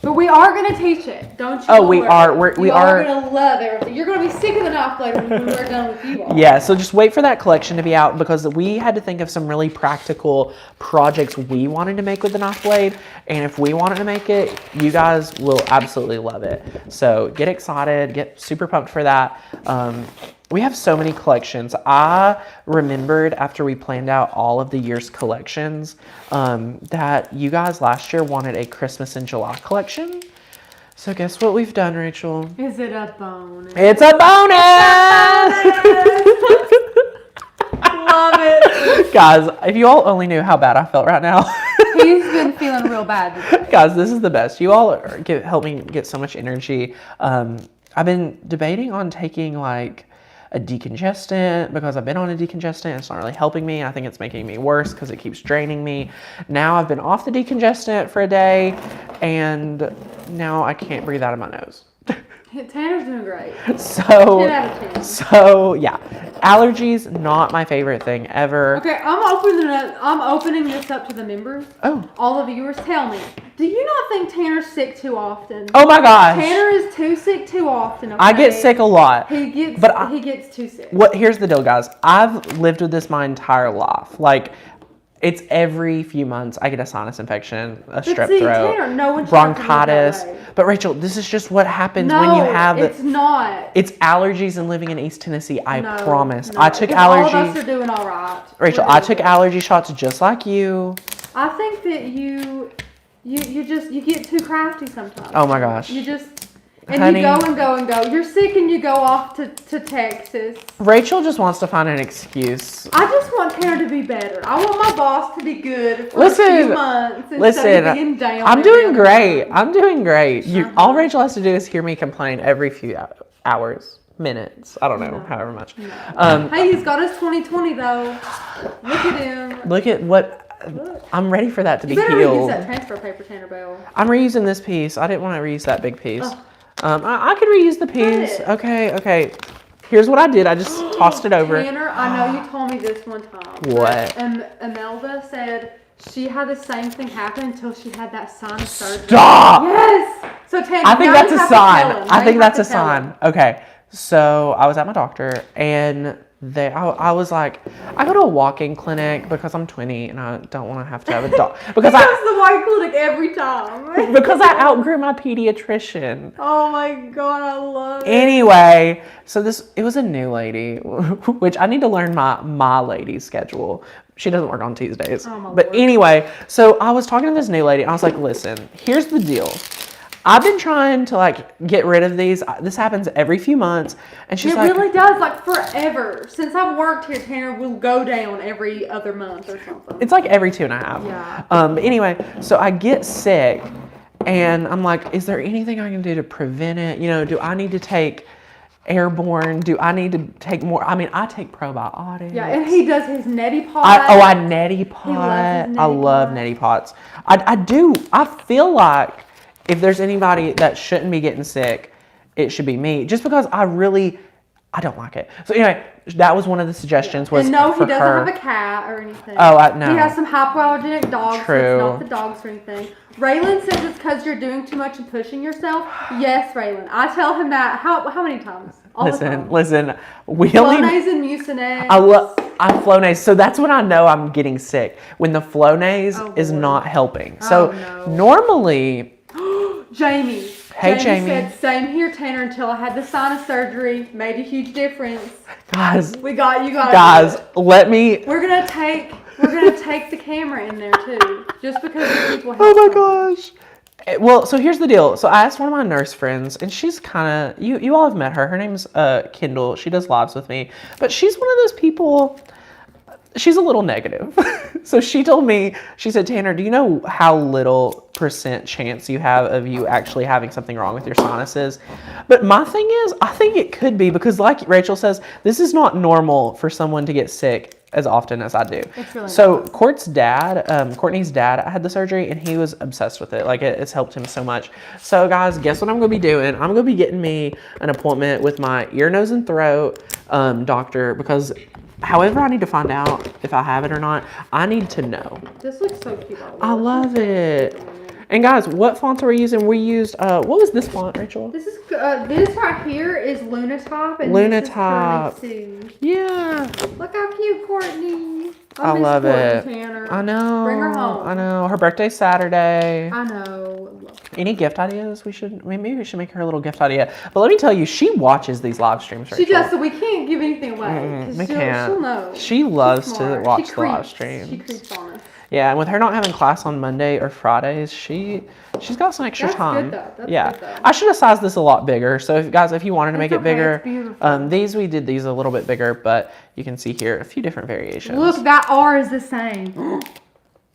But we are going to teach it, don't you? Oh, we are. We are going to love everything. You're going to be sick of the knife blade when we're done with you all. Yeah, so just wait for that collection to be out because we had to think of some really practical projects we wanted to make with the knife blade. And if we wanted to make it, you guys will absolutely love it. So get excited, get super pumped for that. We have so many collections. I remembered after we planned out all of the year's collections that you guys last year wanted a Christmas in July collection. So guess what we've done, Rachel? Is it a bonus? It's a bonus! Love it. Guys, if you all only knew how bad I felt right now. He's been feeling real bad today. Guys, this is the best. You all help me get so much energy. I've been debating on taking like a decongestant because I've been on a decongestant. It's not really helping me. I think it's making me worse because it keeps draining me. Now I've been off the decongestant for a day and now I can't breathe out of my nose. Tanner's doing great. 10 out of 10. So yeah, Allergies, not my favorite thing ever. Okay, I'm opening this up to the members. Oh. All the viewers, tell me, do you not think Tanner's sick too often? Oh my gosh. Tanner is too sick too often. Okay? I get sick a lot. He gets too sick. Here's the deal, guys. I've lived with this my entire life. Like, it's every few months I get a sinus infection, a strep throat, Tanner, no one bronchitis. But Rachel, this is just what happens when you have it's not. It's allergies and living in East Tennessee. I promise. No. I took All of us are doing all right. Rachel, I took allergy shots just like you. I think that you get too crafty sometimes. Oh my gosh. Honey, you go and go and go. You're sick and you go off to Texas. Rachel just wants to find an excuse. I just want Tanner to be better. I want my boss to be good for a few months instead of being down. I'm doing great. I'm doing great. All Rachel has to do is hear me complain every few hours, minutes. I don't know, however much. No. Hey, he's got his 2020 though. Look at him. Look at what. I'm ready for that to be healed. You better reuse that transfer paper, Tanner Bell. I'm reusing this piece. I didn't want to reuse that big piece. I could reuse the piece. Okay. Here's what I did. I just tossed it over. Tanner, I know you told me this one time. What? Imelda said she had the same thing happen until she had that sinus surgery. Stop! Yes! So Tanner, I think that's a sign. I think that's a sign. Okay. So I was at my doctor and I was like, I go to a walk-in clinic because I'm 20 and I don't want to have a dog. Because I goes to the walk-in clinic every time. Because I outgrew my pediatrician. Oh my God, I love it. Anyway, so it was a new lady, which I need to learn my lady's schedule. She doesn't work on Tuesdays. Oh, but anyway, so I was talking to this new lady and I was like, listen, here's the deal. I've been trying to get rid of these. This happens every few months. And she's like, it really does, forever. Since I've worked here, Tanner will go down every other month or something. It's like every 2.5. Yeah. But anyway, so I get sick and I'm like, is there anything I can do to prevent it? Do I need to take airborne? Do I need to take more? I mean, I take probiotics. Yeah, and he does his neti pot. I neti pot. I love neti pots. I do. I feel like if there's anybody that shouldn't be getting sick, it should be me. Just because I don't like it. So anyway, that was one of the suggestions. Was and no, he doesn't her. have a cat or anything. Oh, no. He has some hypoallergenic dogs. True. So it's not the dogs or anything. Raylan says it's because you're doing too much and pushing yourself. Yes, Raylan. I tell him that how many times? Listen. Flonase and Mucinex. I'm Flonase. So that's when I know I'm getting sick. When the Flonase is not helping. So normally. Jamie. Hey, Jamie. Said, same here, Tanner, until I had the sinus surgery. Made a huge difference. Guys. You got Guys, let me. We're gonna take the camera in there too. Just because the people have Oh my gosh. Well, so here's the deal. So I asked one of my nurse friends, and she's kind of, you all have met her. Her name's Kendall. She does lives with me. But she's one of those people, she's a little negative. So she told me, she said, Tanner, do you know how little % chance you have of you actually having something wrong with your sinuses? But my thing is, I think it could be because like Rachel says, this is not normal for someone to get sick as often as I do. It's really so not. Courtney's dad had the surgery and he was obsessed with it. Like it's helped him so much. So guys, guess what I'm going to be doing? I'm going to be getting me an appointment with my ear, nose, and throat doctor because however I need to find out if I have it or not, I need to know. This looks so cute. I love it. And guys, what fonts are we using? We used, what was this font, Rachel? This is this right here is Lunatop. And Lunatop. This is yeah. Look how cute Courtney. I love it. Tanner. I know. Bring her home. I know. Her birthday's Saturday. I know. Any gift ideas? Maybe we should make her a little gift idea. But let me tell you, she watches these live streams. She does, so we can't give anything away. We can't. She'll know. She loves to watch the live streams. She creeps on us. Yeah, and with her not having class on Monday or Fridays, she's got some extra time. That's good though. That's good though. I should have sized this a lot bigger. So if you wanted to make it bigger, we did these a little bit bigger, but you can see here a few different variations. Look, that R is the same.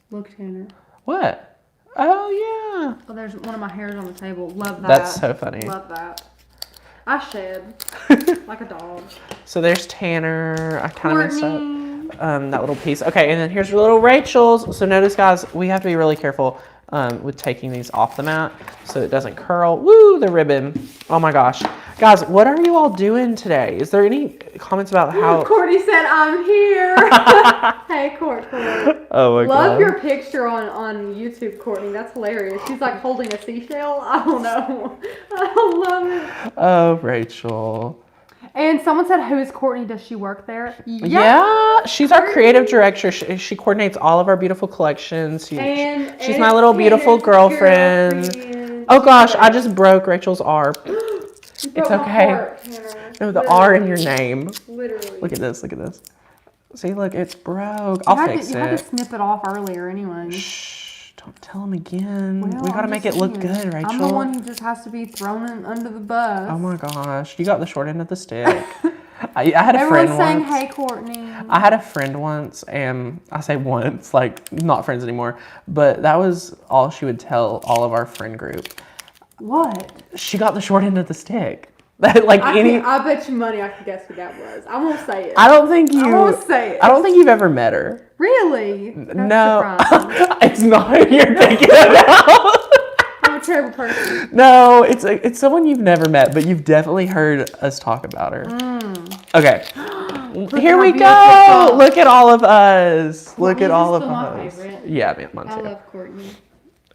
Look, Tanner. What? Oh yeah. Oh, there's one of my hairs on the table. Love that. That's so funny. Love that. I shed like a dog. So there's Tanner. I kind of messed up that little piece. Okay, and then here's your little Rachel's. So notice, guys, we have to be really careful with taking these off the mat so it doesn't curl. Woo, the ribbon. Oh my gosh. Guys, what are you all doing today? Is there any comments about how... Courtney said, I'm here. Hey, Courtney. Oh my God. Love your picture on YouTube, Courtney. That's hilarious. She's like holding a seashell. I don't know. I love it. Oh, Rachel. And someone said, who is Courtney? Does she work there? Yeah, she's our creative director. She coordinates all of our beautiful collections. She's my little beautiful girlfriend. Oh gosh, I just broke Rachel's R. It's okay. No, the R in your name. Literally. Look at this. Look at this. See, look, it's broke. I'll fix it. You had to snip it off earlier anyway. Shh, don't tell him again. Well, we gotta make it look good, Rachel. I'm the one who just has to be thrown under the bus. Oh my gosh, you got the short end of the stick. I had a friend once. Everyone's saying, hey, Courtney. I had a friend once, and I say once, like, not friends anymore, but that was all she would tell all of our friend group. What? She got the short end of the stick. I bet you money I could guess who that was. I won't say it. I don't think you. I won't say it. I don't think you've ever met her. Really? No. It's not who you're thinking about. I'm a terrible person. No, it's someone you've never met, but you've definitely heard us talk about her. Okay. Here we go. Look at all of us. Look at all of us. Yeah, mine too. I love Courtney.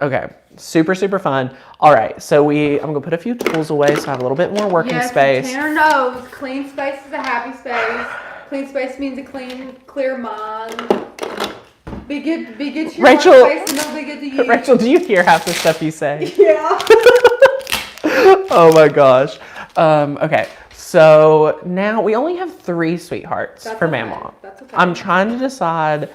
Okay, super, super fun. All right, so I'm gonna put a few tools away so I have a little bit more working space. Tanner knows clean space is a happy space. Clean space means a clear mind. Be good to your Rachel, space and don't be good to you. Rachel, do you hear half the stuff you say? Yeah. Oh my gosh. Okay, so now we only have 3 sweethearts for Mama. That's okay. I'm trying to decide.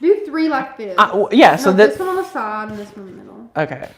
Do 3 like this. Yeah, so this one on the side and this one in the middle. Okay,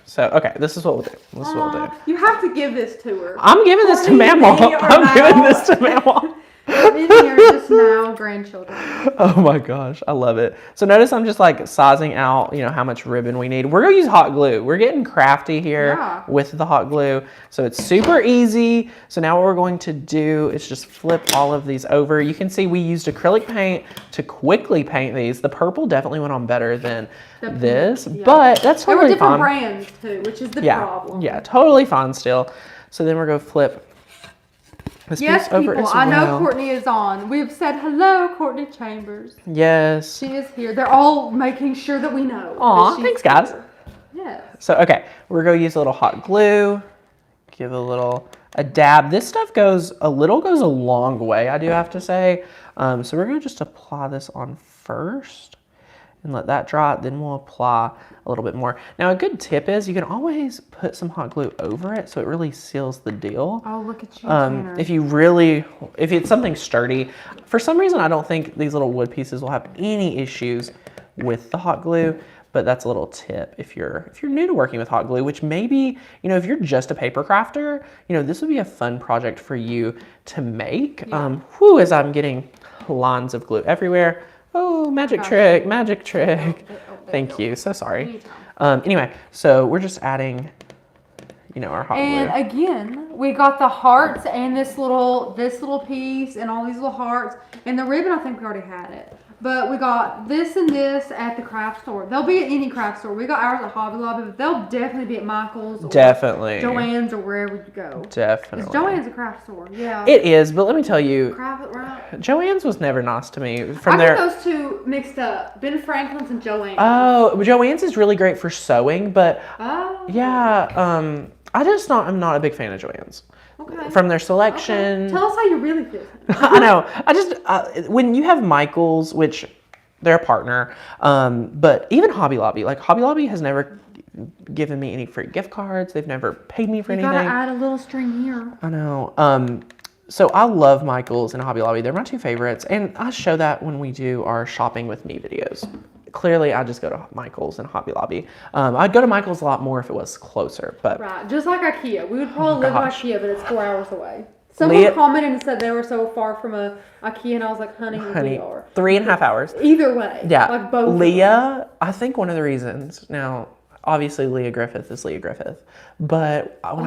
this is what we'll do. You have to give this to her. I'm giving this to Mama. I'm giving this to Mama. In here just now, grandchildren. Oh my gosh, I love it. So notice I'm just like sizing out, how much ribbon we need. We're gonna use hot glue. We're getting crafty here with the hot glue. So it's super easy. So now what we're going to do is just flip all of these over. You can see we used acrylic paint to quickly paint these. The purple definitely went on better than this, but that's totally fine. There were different brands too, which is the problem. Yeah, totally fine still. So then we're gonna flip this piece over as well. I know Courtney is on. We've said hello, Courtney Chambers. Yes. She is here. They're all making sure that we know. Aw, thanks guys. Yes. So, okay, we're going to use a little hot glue. Give a dab. This stuff goes a long way, I do have to say. So we're going to just apply this on first and let that dry. Then we'll apply a little bit more. Now, a good tip is you can always put some hot glue over it so it really seals the deal. Oh, look at you, Tanner. If it's something sturdy, for some reason I don't think these little wood pieces will have any issues with the hot glue, but that's a little tip if you're new to working with hot glue, which maybe, if you're just a paper crafter, this would be a fun project for you to make. Yeah. As I'm getting lines of glue everywhere. Oh, magic trick. Thank you. So sorry. Anyway, so we're just adding, our hot glue. And again, we got the hearts and this little piece and all these little hearts. And the ribbon, I think we already had it. But we got this and this at the craft store. They'll be at any craft store. We got ours at Hobby Lobby, but they'll definitely be at Michael's or Joann's or wherever you go. Definitely. Joann's a craft store, yeah. It is, but let me tell you, right? Joann's was never nice to me. I get those two mixed up. Ben Franklin's and Joann's. Oh, Joann's is really great for sewing, but yeah, I'm not a big fan of Joann's. Okay. From their selection. Okay. Tell us how you really feel. I know. When you have Michael's, which they're a partner, but even Hobby Lobby, Hobby Lobby has never given me any free gift cards. They've never paid me for anything. You gotta add a little string here. I know. So I love Michael's and Hobby Lobby. They're my 2 favorites, and I show that when we do our shopping with me videos. Clearly, I just go to Michael's and Hobby Lobby. I'd go to Michael's a lot more if it was closer, but... Right, just like IKEA. We would probably live at IKEA, but it's 4 hours away. Someone commented and said they were so far from a IKEA, and I was like, honey, we are. 3.5 hours. Either way. Yeah. Both. Leah, I think one of the reasons, now, obviously Leah Griffith is Leah Griffith, but when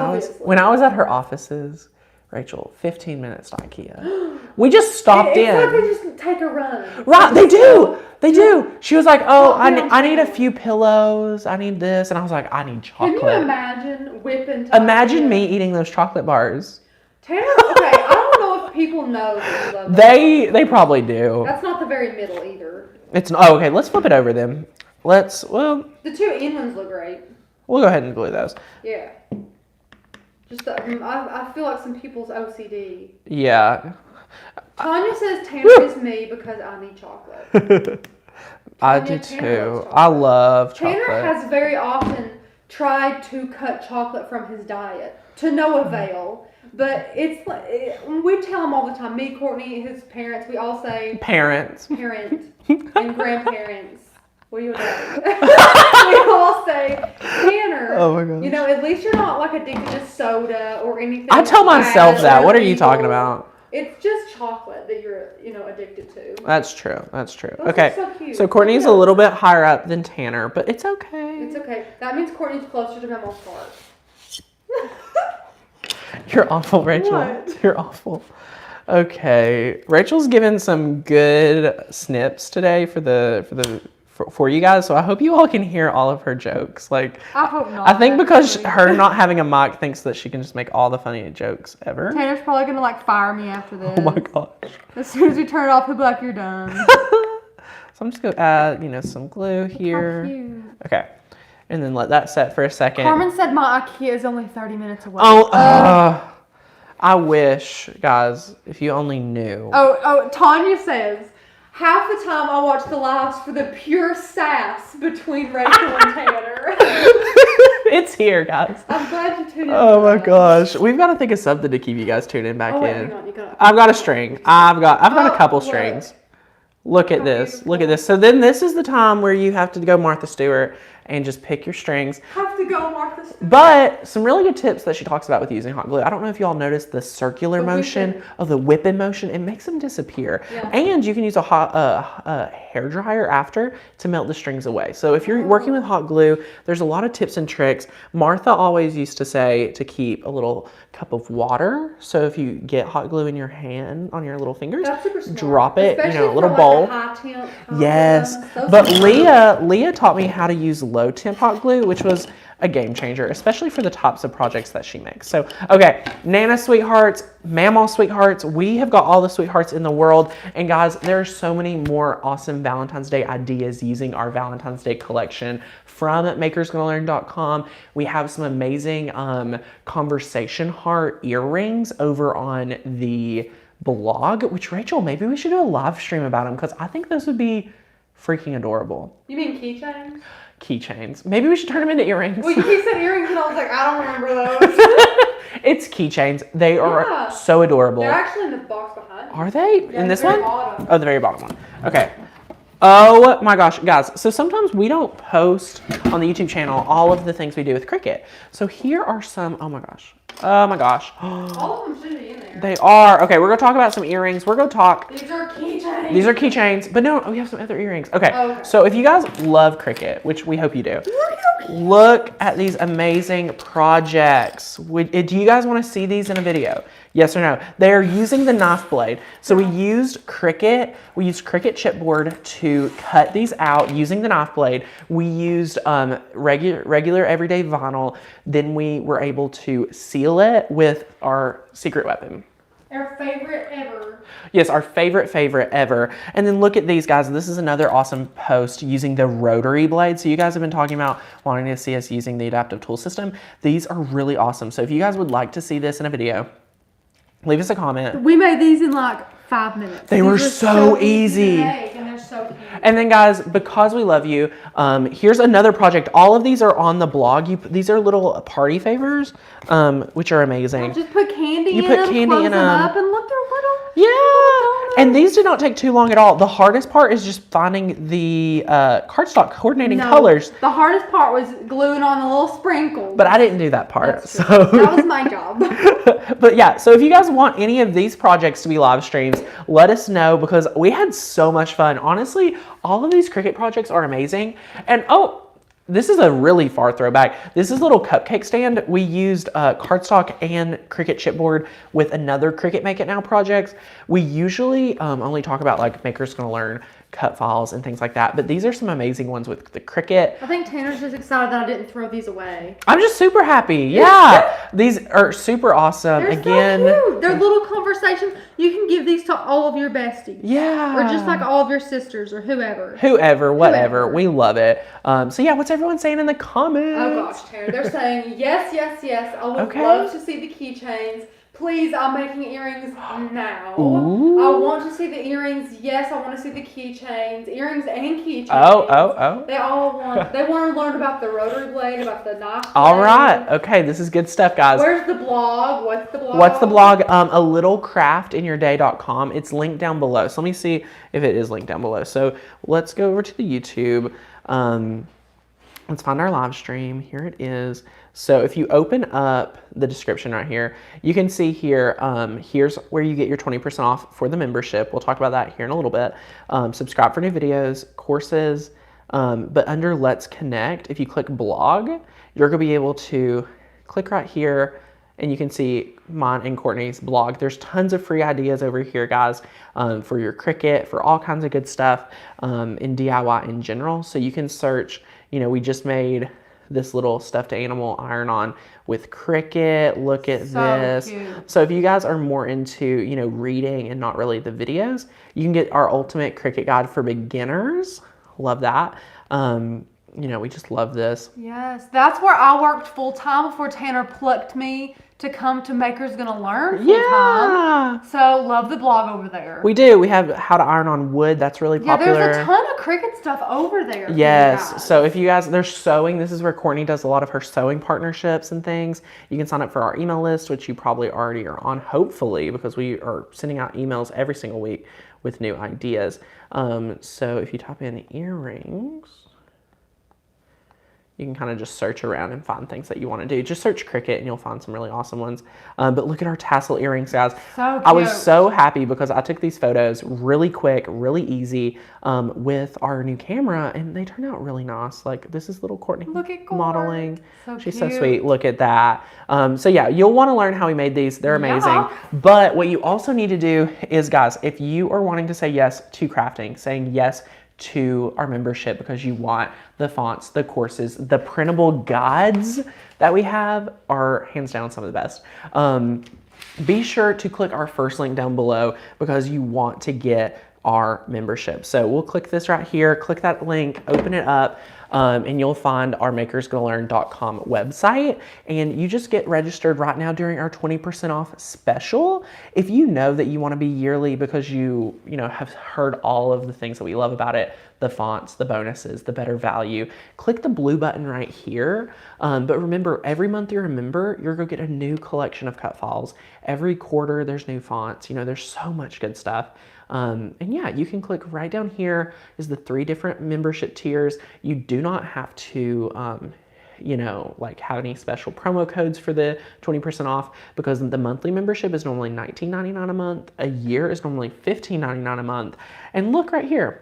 I was at her offices... Rachel, 15 minutes to IKEA. We just stopped in. It's like they just take a run. Right, they do. They do. She was like, I need a few pillows. I need this. And I was like, I need chocolate. Can you imagine whipping Imagine me eating those chocolate bars. Tanner, okay, I don't know if people know that you love They probably do. That's not the very middle either. It's oh, okay. Let's flip it over then. Well, The two end ones look great. we'll go ahead and glue those. Yeah. Just I feel like some people's OCD. Yeah. Tanya says Tanner is me because I need chocolate. I Tanya, do Tanner loves too. chocolate. I love chocolate. Tanner has very often tried to cut chocolate from his diet to no avail. But it's like we tell him all the time. Me, Courtney, his parents, we all say Parents. parent and grandparents. What do you know? We all say Tanner. Oh my gosh. You know, at least you're not like addicted to soda or anything. I tell myself bad that. or What are you evil. talking about? It's just chocolate that you're, addicted to. That's true. That's true. Those Okay. are so cute. So Courtney's a little bit higher up than Tanner, but it's okay. It's okay. That means Courtney's closer to Mama's heart. You're awful, Rachel. What? You're awful. Okay. Rachel's given some good snips today for you guys, so I hope you all can hear all of her jokes. Like, I hope not. I think because actually. her not having a mic thinks that she can just make all the funny jokes ever. Tanner's probably gonna fire me after this. Oh my gosh. As soon as we turn it off, he'll be like, "You're done." So I'm just gonna add, some glue here. How cute. Okay. And then let that set for a second. Carmen said my IKEA is only 30 minutes away. Oh, I wish, guys, if you only knew. Tanya says, half the time I watch the lives for the pure sass between Rachel and Tanner. It's here, guys. I'm glad you tuned in. Oh my gosh. We've got to think of something to keep you guys tuned in back Oh, wait, in. hang on, you gotta- I've got a string. I've got a couple look. strings. Look at this. beautiful. Look at this. So then this is the time where you have to go Martha Stewart and just pick your strings. Have to go, Martha. But some really good tips that she talks about with using hot glue. I don't know if y'all noticed the circular motion whipping. of the whipping motion. It makes them disappear. Yeah. And you can use a hot hair dryer after to melt the strings away. So if you're working with hot glue, there's a lot of tips and tricks. Martha always used to say to keep a little cup of water. So if you get hot glue in your hand, on your little fingers, That's super smart. drop it, Especially a little for, bowl. Like a high temp kind Yes, of those but are Leah taught me how to use low temp hot glue, which was a game changer, especially for the types of projects that she makes. So, okay, Nana sweethearts, Mamaw sweethearts, we have got all the sweethearts in the world. And guys, there are so many more awesome Valentine's Day ideas using our Valentine's Day collection from makersgonnalearn.com. We have some amazing conversation heart earrings over on the blog, which Rachel, maybe we should do a live stream about them because I think those would be freaking adorable. You mean keychains? Keychains. Maybe we should turn them into earrings. Well, you said earrings, and I was like, I don't remember those. It's keychains. They are Yeah. so adorable. They're actually in the box behind you. Are they? Yeah, In this the very one? bottom. Oh, the very bottom one. Okay. Oh my gosh, guys. So sometimes we don't post on the YouTube channel all of the things we do with Cricut. So here are some, oh my gosh. Oh my gosh. All of them should be in there. They are. Okay, we're going to talk about some earrings. We're going to talk. These are keychains. These are keychains, but no, we have some other earrings. Okay, Okay. so if you guys love Cricut, which we hope you do, look at these amazing projects. Do you guys want to see these in a video? Yes or no? They are using the knife blade. So we used Cricut chipboard to cut these out using the knife blade. We used regular everyday vinyl. Then we were able to seal it with our secret weapon. Our favorite ever. Yes, our favorite ever. And then look at these guys. This is another awesome post using the rotary blade. So you guys have been talking about wanting to see us using the adaptive tool system. These are really awesome. So if you guys would like to see this in a video, leave us a comment. We made these in like 5 minutes. They were so easy. to make, and they're so cute. And then guys, because we love you, here's another project. All of these are on the blog. These are little party favors, which are amazing. Just put candy You in put them, candy close in them them. up, and look, they're little. Yeah, and these did not take too long at all. The hardest part is just finding the cardstock, coordinating colors. The hardest part was gluing on the little sprinkles. But I didn't do that part. That's true. So That was my job. But yeah, so if you guys want any of these projects to be live streams, let us know because we had so much fun. Honestly, all of these Cricut projects are amazing. And oh, This is a really far throwback. This is a little cupcake stand. We used cardstock and Cricut chipboard with another Cricut Make It Now projects. We usually only talk about like Maker's Gonna Learn cut files and things like that, but these are some amazing ones with the Cricut. I think Tanner's just excited that I didn't throw these away. I'm just super happy. Yeah, these are super awesome. They're Again, so cute. They're little conversations. You can give these to all of your besties. Yeah. Or just like all of your sisters or whoever. Whatever. We love it. So yeah, what's everyone saying in the comments? Oh gosh, Tanner. They're saying yes, yes, yes. I would Okay. love to see the keychains. Please, I'm making earrings now. Ooh. I want to see the earrings. Yes, I want to see the keychains. Earrings and keychains. Oh. They want to learn about the rotary blade, about the knife blade. All right. Okay, this is good stuff, guys. Where's the blog? What's the blog? What's the blog? A littlecraftinyourday.com. It's linked down below. So let me see if it is linked down below. So let's go over to the YouTube. Let's find our live stream. Here it is. So if you open up the description right here, you can see here, here's where you get your 20% off for the membership. We'll talk about that here in a little bit. Subscribe for new videos, courses, but under Let's Connect, if you click blog, you're gonna be able to click right here and you can see mine and Courtney's blog. There's tons of free ideas over here, guys, for your Cricut, for all kinds of good stuff in DIY in general. So you can search, you know, we just made this little stuffed animal iron-on with Cricut. Look at this. Cute. So if you guys are more into, you know, reading and not really the videos, you can get our ultimate Cricut guide for beginners. Love that. You know, we just love this. Yes, that's where I worked full time before Tanner plucked me to come to Maker's Gonna Learn full time. So love the blog over there. We do. We have how to iron on wood. That's really popular. Yeah, there's a ton of Cricut stuff over there. Yes. So if you guys, there's sewing. This is where Courtney does a lot of her sewing partnerships and things. You can sign up for our email list, which you probably already are on, hopefully, because we are sending out emails every single week with new ideas. So if you type in earrings, you can kind of just search around and find things that you want to do. Just search Cricut and you'll find some really awesome ones. But look at our tassel earrings, guys. So cute. I was so happy because I took these photos really quick, really easy with our new camera, and they turned out really nice. Like, this is little Courtney modeling. So She's cute. so sweet. Look at that. So yeah, you'll want to learn how we made these. They're amazing. Yeah. But what you also need to do is, guys, if you are wanting to say yes to crafting, saying yes to our membership because you want the fonts, the courses, the printable guides that we have are hands down some of the best. Be sure to click our first link down below because you want to get our membership. So we'll click this right here, click that link, open it up, and you'll find our makersgonnalearn.com website, and you just get registered right now during our 20% off special. If you know that you want to be yearly because you know, have heard all of the things that we love about it, the fonts, the bonuses, the better value, click the blue button right here. But remember, every month you're a member, you're going to get a new collection of cut files. Every quarter there's new fonts. You know, there's so much good stuff. And yeah, you can click right down here is the 3 different membership tiers. You do not have to, you know, like have any special promo codes for the 20% off because the monthly membership is normally $19.99 a month. A year is normally $15.99 a month. And look right here.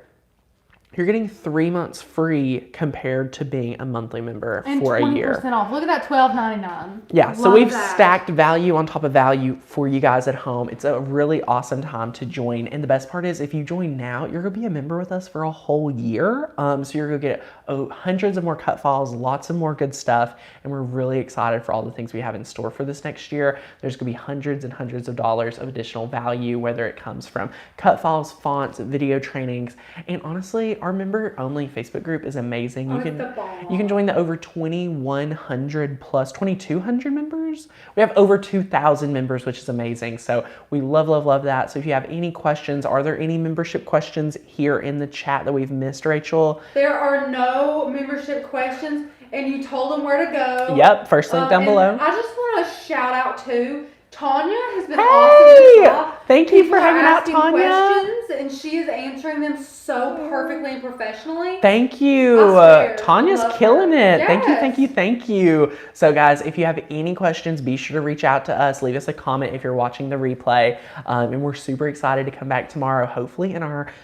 You're getting 3 months free compared to being a monthly member for a year. And 20% off. Look at that, $12.99. Yeah, so we've stacked value on top of value for you guys at home. It's a really awesome time to join. And the best part is if you join now, you're going to be a member with us for a whole year. So you're going to get hundreds of more cut files, lots of more good stuff. And we're really excited for all the things we have in store for this next year. There's going to be hundreds and hundreds of dollars of additional value, whether it comes from cut files, fonts, video trainings, and honestly, our member-only Facebook group is amazing. You can join the over 2,100 plus 2,200 members. We have over 2,000 members, which is amazing. So we love, love, love that. So if you have any questions, are there any membership questions here in the chat that we've missed, Rachel? There are no membership questions, and you told them where to go. Yep, first link down below. I just want to shout out to Tanya has been awesome to talk. Thank you for hanging out, Tanya. Questions, and she is answering them so perfectly and professionally. Thank you. Tanya's killing it. Yes. Thank you, thank you, thank you. So guys, if you have any questions, be sure to reach out to us. Leave us a comment if you're watching the replay. And we're super excited to come back tomorrow, hopefully in our